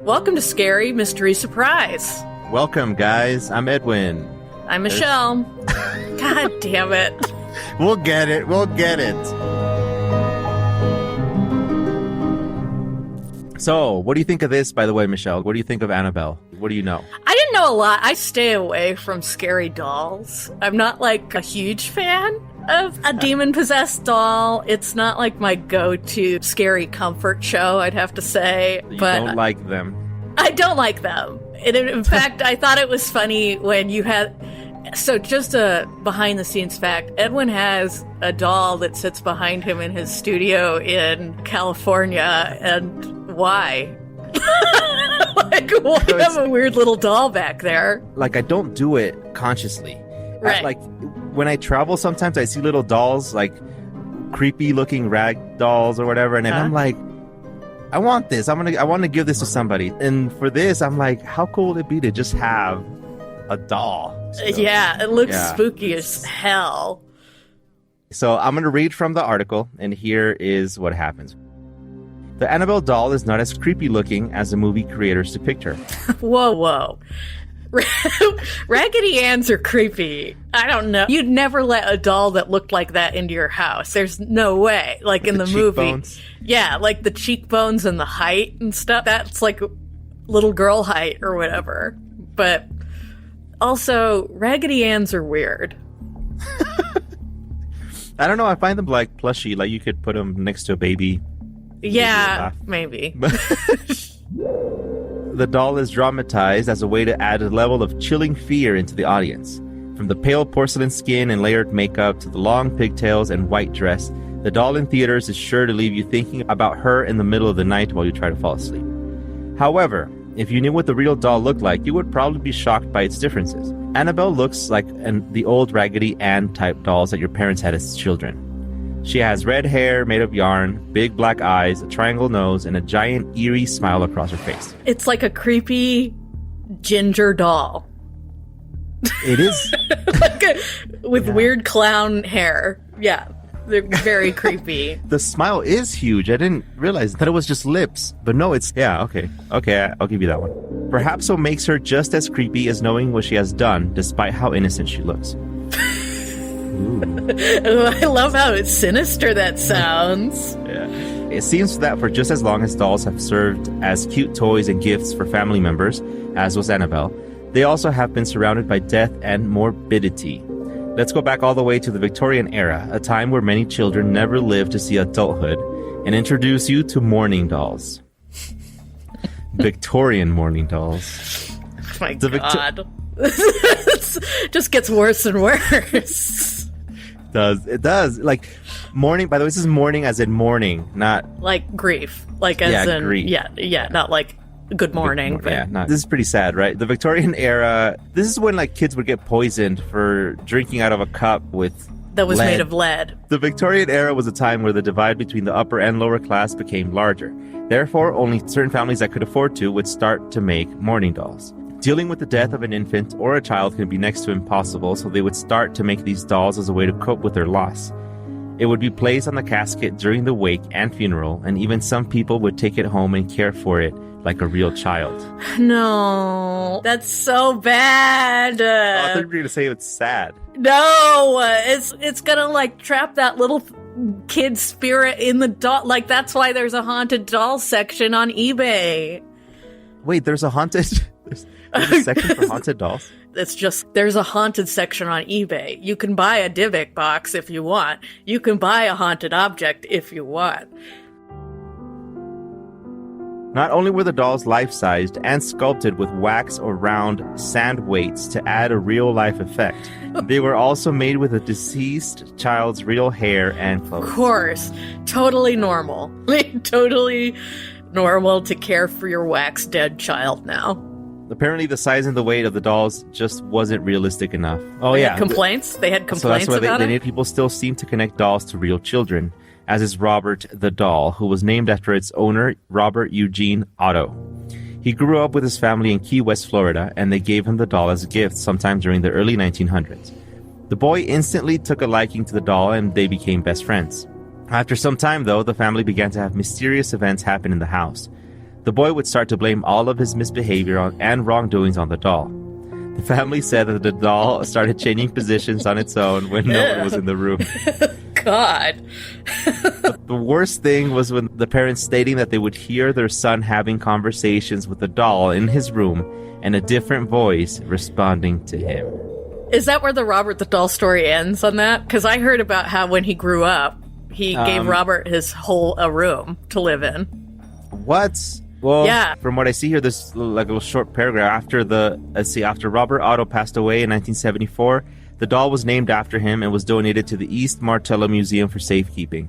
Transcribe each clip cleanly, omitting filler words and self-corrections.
Welcome to Scary Mystery Surprise. Welcome, guys. I'm Edwin. I'm Michelle. God damn it. We'll get it. So, what do you think of this, by the way, Michelle? What do you think of Annabelle? What do you know? I didn't know a lot. I stay away from scary dolls. I'm not like a huge fan of a demon-possessed doll. It's not like my go-to scary comfort show, I'd have to say. You but don't like them. I don't like them. And in fact, I thought it was funny when you had... So just a behind-the-scenes fact, Edwin has a doll that sits behind him in his studio in California, and why? Like, why do you have a weird little doll back there? Like, I don't do it consciously. Right. Like, when I travel, sometimes I see little dolls, like, creepy-looking rag dolls or whatever, and then I'm like, I want this. I want to give this to somebody. And for this, I'm like, how cool would it be to just have a doll? So, yeah, it looks spooky as hell. So I'm going to read from the article, and here is what happens. The Annabelle doll is not as creepy looking as the movie creators depict her. Whoa. Raggedy Anns are creepy. I don't know. You'd never let a doll that looked like that into your house. There's no way. Like in the movie. Yeah, like the cheekbones and the height and stuff. That's like little girl height or whatever. But also, Raggedy Anns are weird. I don't know. I find them like plushy. Like you could put them next to a baby. Yeah, maybe. The doll is dramatized as a way to add a level of chilling fear into the audience. From the pale porcelain skin and layered makeup to the long pigtails and white dress, the doll in theaters is sure to leave you thinking about her in the middle of the night while you try to fall asleep. However, if you knew what the real doll looked like, you would probably be shocked by its differences. Annabelle looks like the old Raggedy Ann type dolls that your parents had as children. She has red hair made of yarn, big black eyes, a triangle nose, and a giant eerie smile across her face. It's like a creepy ginger doll. It is. With weird clown hair. Yeah, they're very creepy. The smile is huge. I didn't realize that it was just lips. But no, it's... Yeah, okay. Okay, I'll give you that one. Perhaps what makes her just as creepy is knowing what she has done, despite how innocent she looks. I love how sinister that sounds. Yeah. It seems that for just as long as dolls have served as cute toys and gifts for family members, as was Annabelle, they also have been surrounded by death and morbidity. Let's go back all the way to the Victorian era, a time where many children never lived to see adulthood, and introduce you to mourning dolls. Victorian mourning dolls. Oh my God. It just gets worse and worse. It does. Like, mourning, by the way, this is mourning as in mourning, not... Like grief. Like as in... grief. Yeah, not like good morning. This is pretty sad, right? The Victorian era, this is when, like, kids would get poisoned for drinking out of a cup with that was lead. Made of lead. The Victorian era was a time where the divide between the upper and lower class became larger. Therefore, only certain families that could afford to would start to make mourning dolls. Dealing with the death of an infant or a child can be next to impossible, so they would start to make these dolls as a way to cope with their loss. It would be placed on the casket during the wake and funeral, and even some people would take it home and care for it like a real child. No, that's so bad. I thought you were going to say it's sad. No, it's gonna like trap that little kid spirit in the doll. Like that's why there's a haunted doll section on eBay. Wait, there's a haunted... There's a section for haunted dolls? It's just, there's a haunted section on eBay. You can buy a Dybbuk box if you want. You can buy a haunted object if you want. Not only were the dolls life-sized and sculpted with wax or round sand weights to add a real-life effect, they were also made with a deceased child's real hair and clothes. Of course. Totally normal. Totally normal to care for your wax dead child now. Apparently, the size and the weight of the dolls just wasn't realistic enough. Oh, yeah. Complaints? They had complaints about it? So that's why many people still seem to connect dolls to real children, as is Robert the doll, who was named after its owner, Robert Eugene Otto. He grew up with his family in Key West, Florida, and they gave him the doll as a gift sometime during the early 1900s. The boy instantly took a liking to the doll, and they became best friends. After some time, though, the family began to have mysterious events happen in the house. the boy would start to blame all of his misbehavior and wrongdoings on the doll. The family said that the doll started changing positions on its own when no one was in the room. God. The worst thing was when the parents stating that they would hear their son having conversations with the doll in his room and a different voice responding to him. Is that where the Robert the Doll story ends on that? Because I heard about how when he grew up, he gave Robert his whole room to live in. What? Well, yeah. From what I see here, there's like a little short paragraph. After Robert Otto passed away in 1974, the doll was named after him and was donated to the East Martello Museum for safekeeping.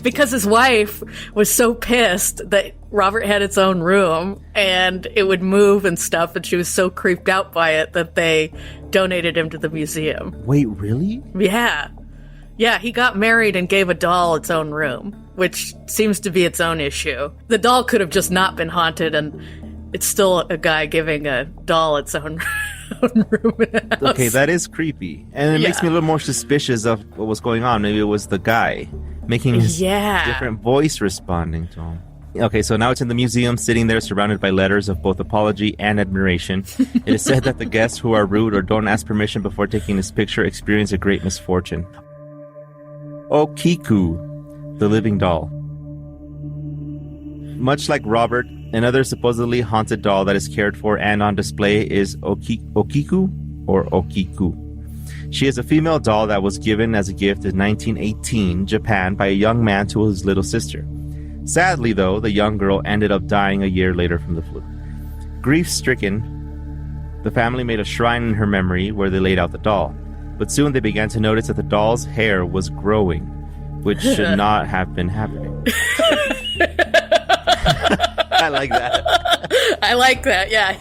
Because his wife was so pissed that Robert had its own room and it would move and stuff, and she was so creeped out by it that they donated him to the museum. Wait, really? Yeah. Yeah, he got married and gave a doll its own room, which seems to be its own issue. The doll could have just not been haunted, and it's still a guy giving a doll its own room in a house. Okay, that is creepy. And it makes me a little more suspicious of what was going on. Maybe it was the guy making his different voice responding to him. Okay, so now it's in the museum, sitting there surrounded by letters of both apology and admiration. It is said that the guests who are rude or don't ask permission before taking this picture experience a great misfortune. Okiku, the living doll. Much like Robert, another supposedly haunted doll that is cared for and on display is Okiku or Okiku. She is a female doll that was given as a gift in 1918 Japan by a young man to his little sister. Sadly, though, the young girl ended up dying a year later from the flu. Grief-stricken, the family made a shrine in her memory where they laid out the doll. But soon they began to notice that the doll's hair was growing, which should not have been happening. I like that. I like that. Yeah.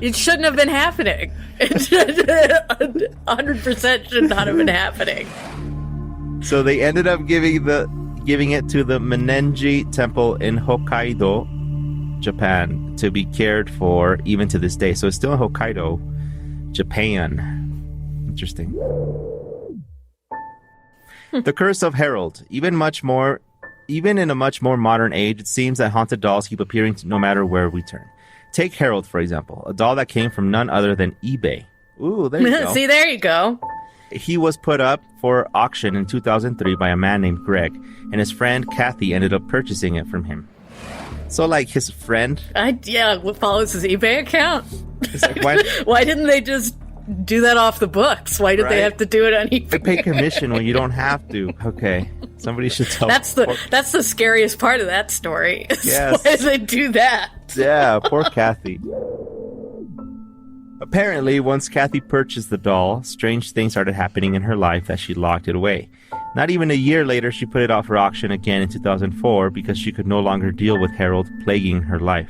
It shouldn't have been happening. It 100% should not have been happening. So they ended up giving it to the Menenji Temple in Hokkaido, Japan, to be cared for even to this day. So it's still in Hokkaido, Japan. Interesting. The Curse of Harold. Even in a much more modern age, it seems that haunted dolls keep appearing no matter where we turn. Take Harold, for example, a doll that came from none other than eBay. Ooh, there you go. See, there you go. He was put up for auction in 2003 by a man named Greg, and his friend Kathy ended up purchasing it from him. So, like, his friend... what follows his eBay account? It's like, why didn't they just do that off the books? Why did they have to do it on eBay? They pay commission when you don't have to. Okay, somebody should tell. That's the scariest part of that story. Yes. Why did they do that? Yeah, poor Kathy. Apparently, once Kathy purchased the doll, strange things started happening in her life that she locked it away. Not even a year later, she put it out for auction again in 2004 because she could no longer deal with Harold plaguing her life.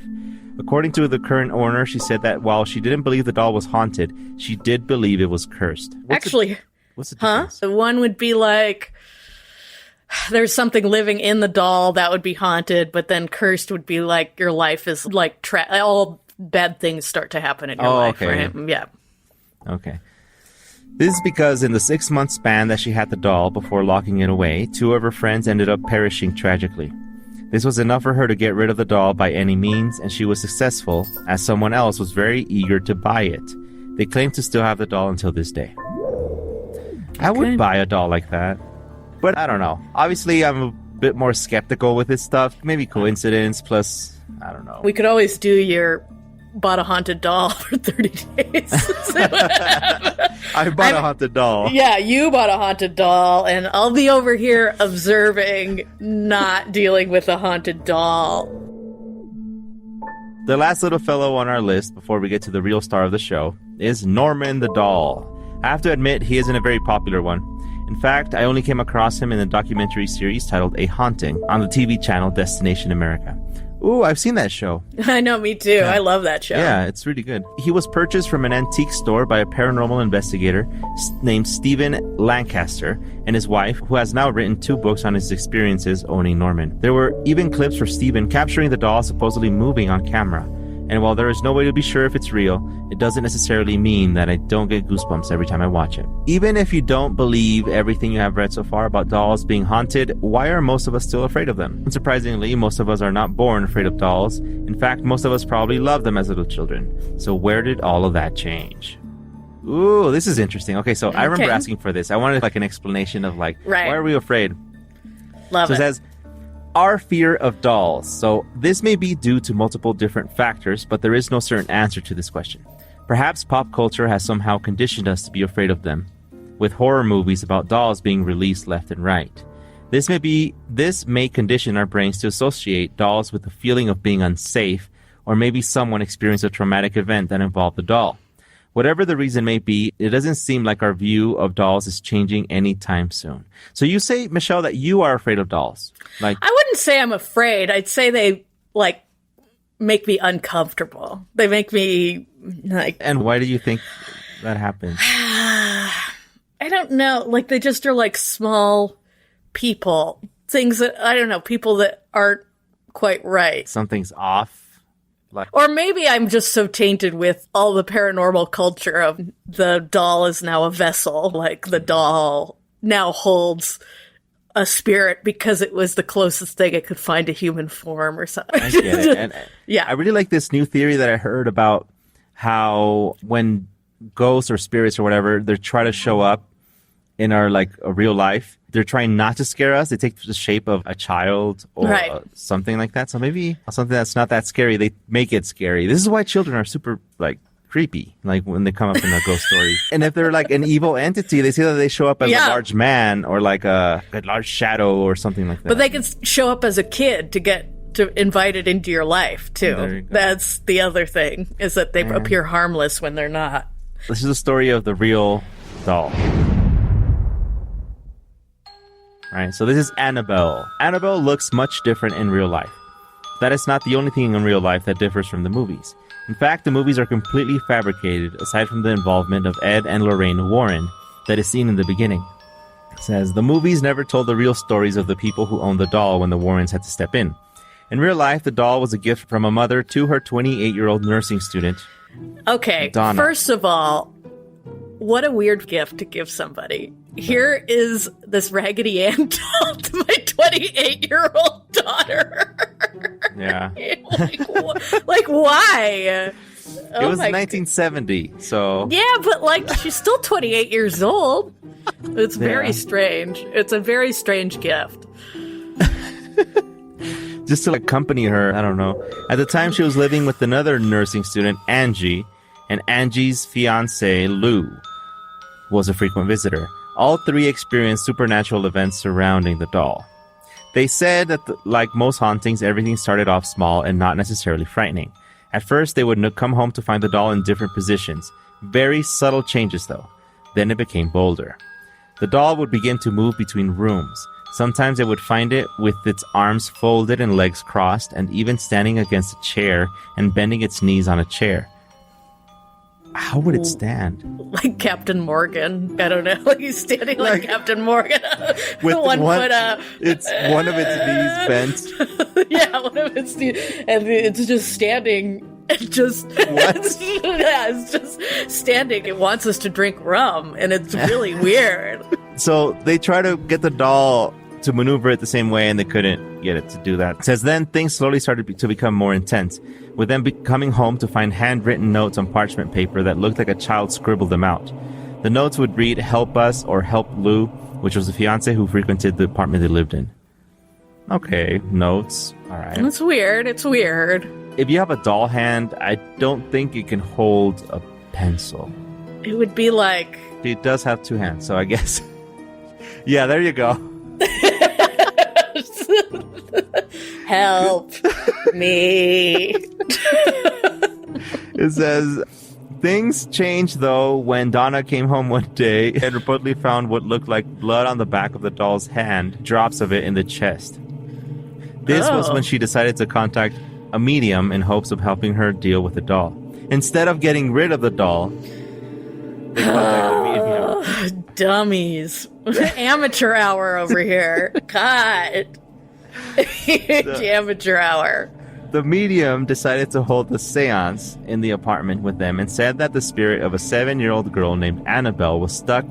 According to the current owner, she said that while she didn't believe the doll was haunted, she did believe it was cursed. What's the difference? The one would be like, there's something living in the doll that would be haunted, but then cursed would be like your life is like all bad things start to happen in your life for him. Yeah. Okay. This is because in the 6-month span that she had the doll before locking it away, 2 of her friends ended up perishing tragically. This was enough for her to get rid of the doll by any means, and she was successful, as someone else was very eager to buy it. They claim to still have the doll until this day. I would buy a doll like that, but I don't know. Obviously, I'm a bit more skeptical with this stuff. Maybe coincidence, plus, I don't know. We could always do your bought a haunted doll for 30 days. I bought a haunted doll. Yeah, you bought a haunted doll, and I'll be over here observing, not dealing with a haunted doll. The last little fellow on our list, before we get to the real star of the show, is Norman the Doll. I have to admit, he isn't a very popular one. In fact, I only came across him in the documentary series titled A Haunting on the TV channel Destination America. Ooh, I've seen that show. I know, me too. Yeah. I love that show. Yeah, it's really good. He was purchased from an antique store by a paranormal investigator named Stephen Lancaster and his wife, who has now written 2 books on his experiences owning Norman. There were even clips for Stephen capturing the doll supposedly moving on camera. And while there is no way to be sure if it's real, it doesn't necessarily mean that I don't get goosebumps every time I watch it. Even if you don't believe everything you have read so far about dolls being haunted, why are most of us still afraid of them? Unsurprisingly, most of us are not born afraid of dolls. In fact, most of us probably loved them as little children. So where did all of that change? Ooh, this is interesting. Okay, so I remember asking for this. I wanted like an explanation of like, why are we afraid? Love it. So it says, our fear of dolls. So this may be due to multiple different factors, but there is no certain answer to this question. Perhaps pop culture has somehow conditioned us to be afraid of them, with horror movies about dolls being released left and right. This may condition our brains to associate dolls with the feeling of being unsafe, or maybe someone experienced a traumatic event that involved the doll. Whatever the reason may be, it doesn't seem like our view of dolls is changing anytime soon. So you say, Michelle, that you are afraid of dolls. Like, I wouldn't say I'm afraid. I'd say they, like, make me uncomfortable. They make me, like... And why do you think that happens? I don't know. Like, they just are, like, small people. Things that, I don't know, people that aren't quite right. Something's off. Or maybe I'm just so tainted with all the paranormal culture of the doll is now a vessel. Like, the doll now holds a spirit because it was the closest thing it could find to human form or something. I get it. And yeah. I really like this new theory that I heard about how when ghosts or spirits or whatever, they try to show up in our, like, a real life, they're trying not to scare us. They take the shape of a child or something like that. So maybe something that's not that scary, they make it scary. This is why children are super, like, creepy, like when they come up in a ghost story. And if they're like an evil entity, they say that they show up as a large man or like a large shadow or something like that. But they can show up as a kid to get invited into your life, too. That's the other thing, is that they appear harmless when they're not. This is the story of the real doll. Alright, so this is Annabelle. Annabelle looks much different in real life. That is not the only thing in real life that differs from the movies. In fact, the movies are completely fabricated, aside from the involvement of Ed and Lorraine Warren that is seen in the beginning. It says, the movies never told the real stories of the people who owned the doll when the Warrens had to step in. In real life, the doll was a gift from a mother to her 28-year-old nursing student. Okay, Donna. First of all, what a weird gift to give somebody. Here is this Raggedy Ann doll to my 28-year-old daughter. Yeah. like, why? It was 1970, so... Yeah, but, like, she's still 28 years old. It's very strange. It's a very strange gift. Just to accompany her, I don't know. At the time, she was living with another nursing student, Angie, and Angie's fiancé, Lou, was a frequent visitor. All three experienced supernatural events surrounding the doll. They said that, like most hauntings, everything started off small and not necessarily frightening. At first, they would come home to find the doll in different positions. Very subtle changes, though. Then it became bolder. The doll would begin to move between rooms. Sometimes they would find it with its arms folded and legs crossed, and even standing against a chair and bending its knees on a chair. How would it stand? Like Captain Morgan. I don't know. Like he's standing like Captain Morgan. With one foot up. It's one of its knees bent. Yeah, one of its knees. And it's just standing. What? It's just standing. It wants us to drink rum. And it's really weird. So they try to get the doll to maneuver it the same way, and they couldn't get it to do that. It says then things slowly started to become more intense, with them coming home to find handwritten notes on parchment paper that looked like a child scribbled them out. The notes would read, "Help us" or "Help Lou," which was the fiancé who frequented the apartment they lived in. Okay, notes. All right. It's weird. It's weird. If you have a doll hand, I don't think it can hold a pencil. It would be like... It does have two hands, so I guess... Yeah, there you go. Help me. It says, things changed, though, when Donna came home one day and reportedly found what looked like blood on the back of the doll's hand, drops of it in the chest. This was when she decided to contact a medium in hopes of helping her deal with the doll. Instead of getting rid of the doll, they contacted a medium. Dummies. Amateur hour over here. God. Amateur hour. The medium decided to hold a seance in the apartment with them and said that the spirit of a 7-year-old girl named Annabelle was stuck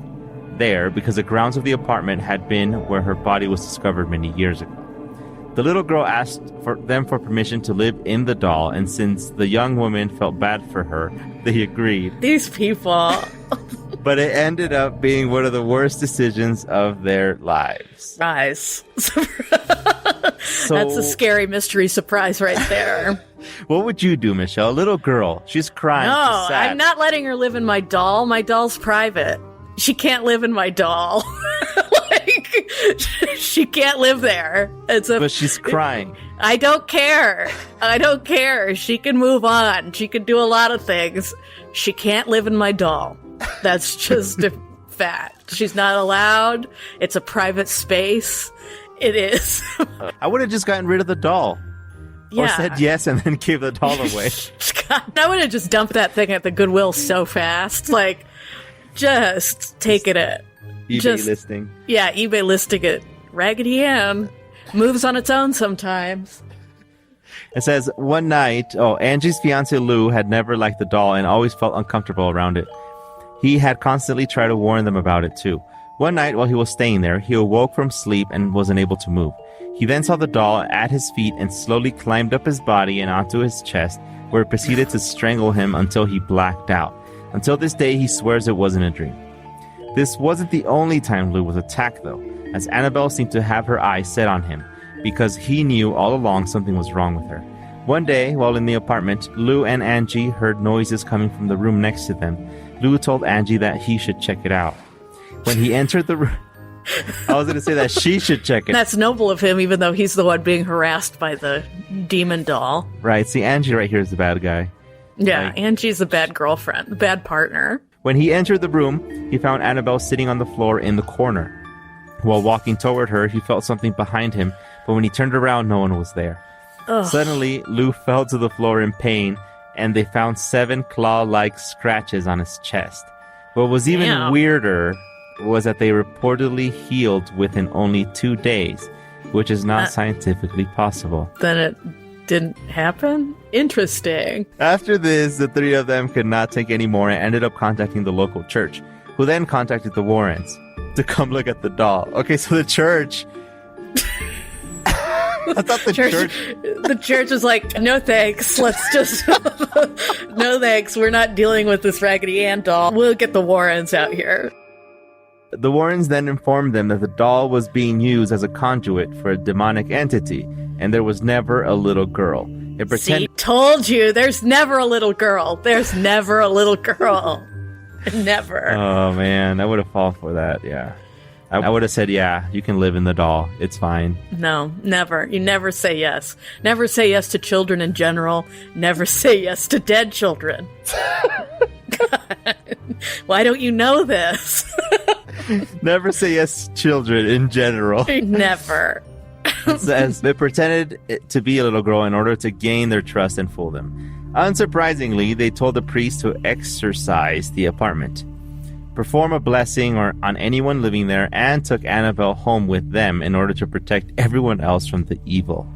there because the grounds of the apartment had been where her body was discovered many years ago. The little girl asked for them for permission to live in the doll, and since the young woman felt bad for her, they agreed. These people. But it ended up being one of the worst decisions of their lives. Surprise. So, that's a scary mystery surprise right there. What would you do, Michelle? A little girl. She's crying. No, She's sad. I'm not letting her live in my doll. My doll's private. She can't live in my doll. She can't live there. But she's crying. I don't care. I don't care. She can move on. She can do a lot of things. She can't live in my doll. That's just a fact. She's not allowed. It's a private space. It is. I would have just gotten rid of the doll. Yeah. Or said yes and then gave the doll away. God, I would have just dumped that thing at the Goodwill so fast. Like, just taking it. eBay listing. Yeah, eBay listing it. Raggedy Ann moves on its own sometimes. It says, one night, Angie's fiancé Lou had never liked the doll and always felt uncomfortable around it. He had constantly tried to warn them about it too. One night while he was staying there, he awoke from sleep and was unable to move. He then saw the doll at his feet and slowly climbed up his body and onto his chest, where it proceeded to strangle him until he blacked out. Until this day, he swears it wasn't a dream. This wasn't the only time Lou was attacked, though, as Annabelle seemed to have her eyes set on him, because he knew all along something was wrong with her. One day, while in the apartment, Lou and Angie heard noises coming from the room next to them. Lou told Angie that he should check it out. When he entered the room... I was going to say that she should check it. That's noble of him, even though he's the one being harassed by the demon doll. Right. See, Angie right here is the bad guy. Yeah, Like, Angie's a bad girlfriend, a bad partner. when he entered the room, he found Annabelle sitting on the floor in the corner. While walking toward her, he felt something behind him, but when he turned around, no one was there. Ugh. Suddenly, Lou fell to the floor in pain, and they found 7 claw-like scratches on his chest. What was even Damn. weirder was that they reportedly healed within only 2 days, which is not scientifically possible. Then it didn't happen? Interesting. After this, the 3 of them could not take any more and ended up contacting the local church, who then contacted the Warrens to come look at the doll. Okay, so the church... I thought the church... The church was like, no thanks, let's just... no thanks, we're not dealing with this Raggedy Ann doll. We'll get the Warrens out here. The Warrens then informed them that the doll was being used as a conduit for a demonic entity, and there was never a little girl. It pretended... See, told you, there's never a little girl. There's never a little girl. Never. Oh, man, I would have fallen for that, yeah. I would have said, yeah, you can live in the doll. It's fine. No, never. You never say yes. Never say yes to children in general. Never say yes to dead children. God. Why don't you know this? Never say yes to children in general. Never. It says they pretended to be a little girl in order to gain their trust and fool them. Unsurprisingly, they told the priest to exorcise the apartment, perform a blessing on anyone living there, and took Annabelle home with them in order to protect everyone else from the evil.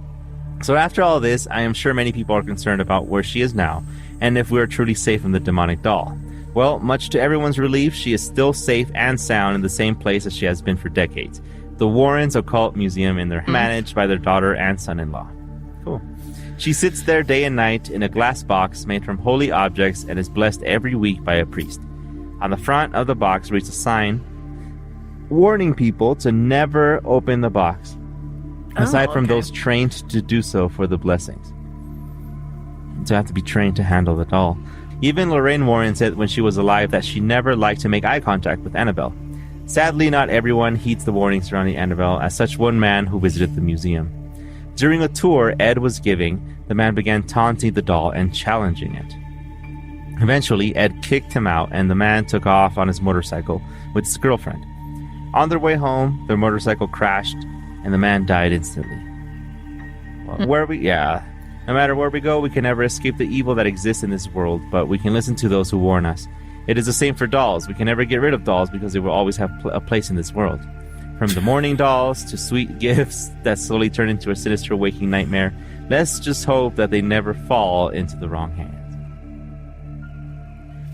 So after all this, I am sure many people are concerned about where she is now, and if we are truly safe from the demonic doll. Well, much to everyone's relief, she is still safe and sound in the same place as she has been for decades. The Warrens Occult Museum, and they're managed by their daughter and son-in-law. Cool. She sits there day and night in a glass box made from holy objects and is blessed every week by a priest. On the front of the box reads a sign warning people to never open the box, aside from those trained to do so for the blessings. So you have to be trained to handle the doll. Even Lorraine Warren said when she was alive that she never liked to make eye contact with Annabelle. Sadly, not everyone heeds the warnings surrounding Annabelle, as such one man who visited the museum. During a tour Ed was giving, the man began taunting the doll and challenging it. Eventually, Ed kicked him out, and the man took off on his motorcycle with his girlfriend. On their way home, their motorcycle crashed, and the man died instantly. Well, no matter where we go, we can never escape the evil that exists in this world, but we can listen to those who warn us. It is the same for dolls. We can never get rid of dolls because they will always have a place in this world. From the mourning dolls to sweet gifts that slowly turn into a sinister waking nightmare, Let's just hope that they never fall into the wrong hands.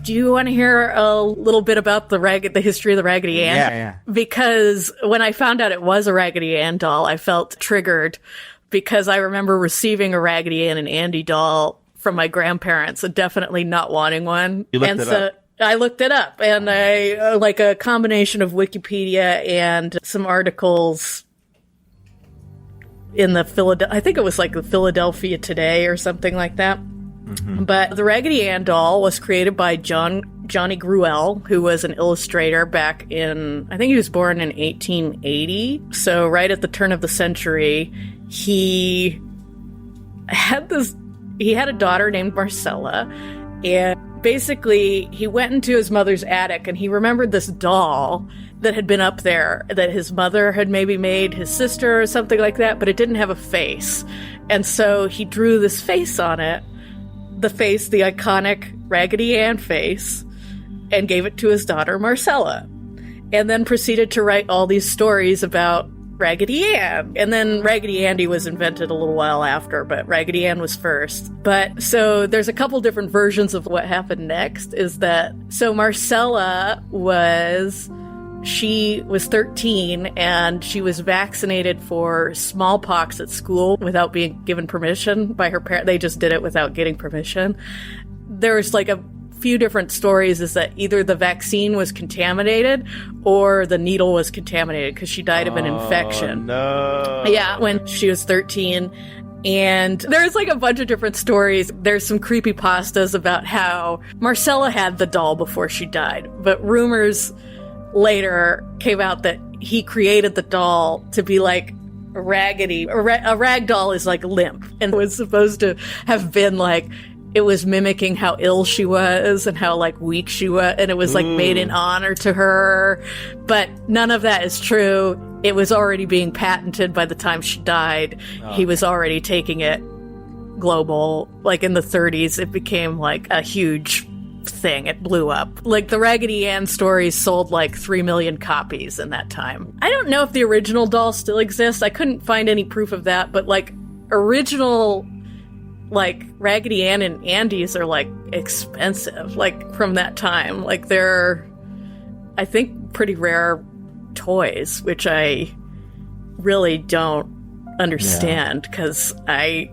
Do you want to hear a little bit about the history of the Raggedy Ann? Yeah. Because when I found out it was a Raggedy Ann doll, I felt triggered because I remember receiving a Raggedy Ann and Andy doll from my grandparents and definitely not wanting one. You looked it up. I looked it up, and I like a combination of Wikipedia and some articles in the I think it was like the Philadelphia Today or something like that. Mm-hmm. But the Raggedy Ann doll was created by Johnny Gruelle, who was an illustrator back in, I think he was born in 1880. So right at the turn of the century, he had a daughter named Marcella, and basically he went into his mother's attic and he remembered this doll that had been up there that his mother had maybe made his sister or something like that, but it didn't have a face. And so he drew this face on it, the iconic Raggedy Ann face, and gave it to his daughter Marcella, and then proceeded to write all these stories about Raggedy Ann. And then Raggedy Andy was invented a little while after, but Raggedy Ann was first. But so there's a couple different versions of what happened next. So Marcella she was 13 and she was vaccinated for smallpox at school without being given permission by her parents. They just did it without getting permission. There's like a few different stories is that either the vaccine was contaminated or the needle was contaminated because she died of an infection. No. Yeah, when she was 13. And there's like a bunch of different stories. There's some creepypastas about how Marcella had the doll before she died, but rumors later came out that he created the doll to be like raggedy. A rag doll is like limp, and it was supposed to have been like, it was mimicking how ill she was and how like weak she was, and it was like made in honor to her. But none of that is true. It was already being patented by the time she died. He was already taking it global. Like in the 30s, it became like a huge thing. It blew up. Like the Raggedy Ann stories sold like 3 million copies in that time. I don't know if the original doll still exists. I couldn't find any proof of that, but like original like Raggedy Ann and Andy's are like expensive, like from that time. Like they're, I think, pretty rare toys, which I really don't understand because I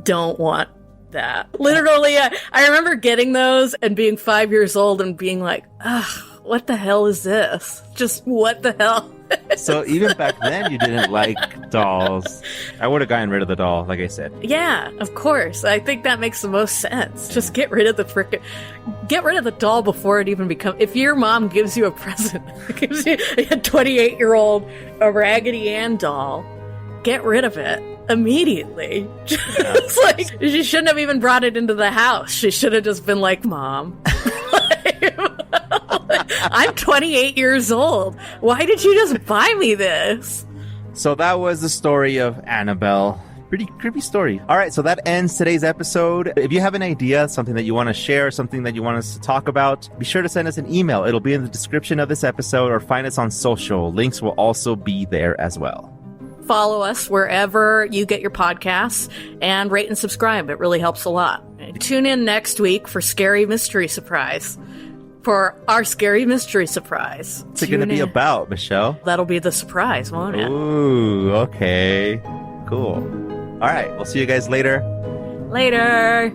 don't want that. Literally, I remember getting those and being 5 years old and being like, ugh, what the hell is this? Just what the hell? So even back then, you didn't like dolls. I would have gotten rid of the doll, like I said. Yeah, of course. I think that makes the most sense. Just get rid of get rid of the doll before it even becomes. If your mom gives you a present, gives you a 28-year-old a Raggedy Ann doll, get rid of it immediately. Just like, she shouldn't have even brought it into the house. She should have just been like, Mom, I'm 28 years old. Why did you just buy me this? So that was the story of Annabelle. Pretty creepy story. All right, so that ends today's episode. If you have an idea, something that you want to share, something that you want us to talk about, be sure to send us an email. It'll be in the description of this episode, or find us on social. Links will also be there as well. Follow us wherever you get your podcasts and rate and subscribe. It really helps a lot. Tune in next week for Scary Mystery Surprise. For our Scary Mystery Surprise. What's it going to be about, Michelle? That'll be the surprise, won't it? Ooh, okay. Cool. All right, we'll see you guys later. Later.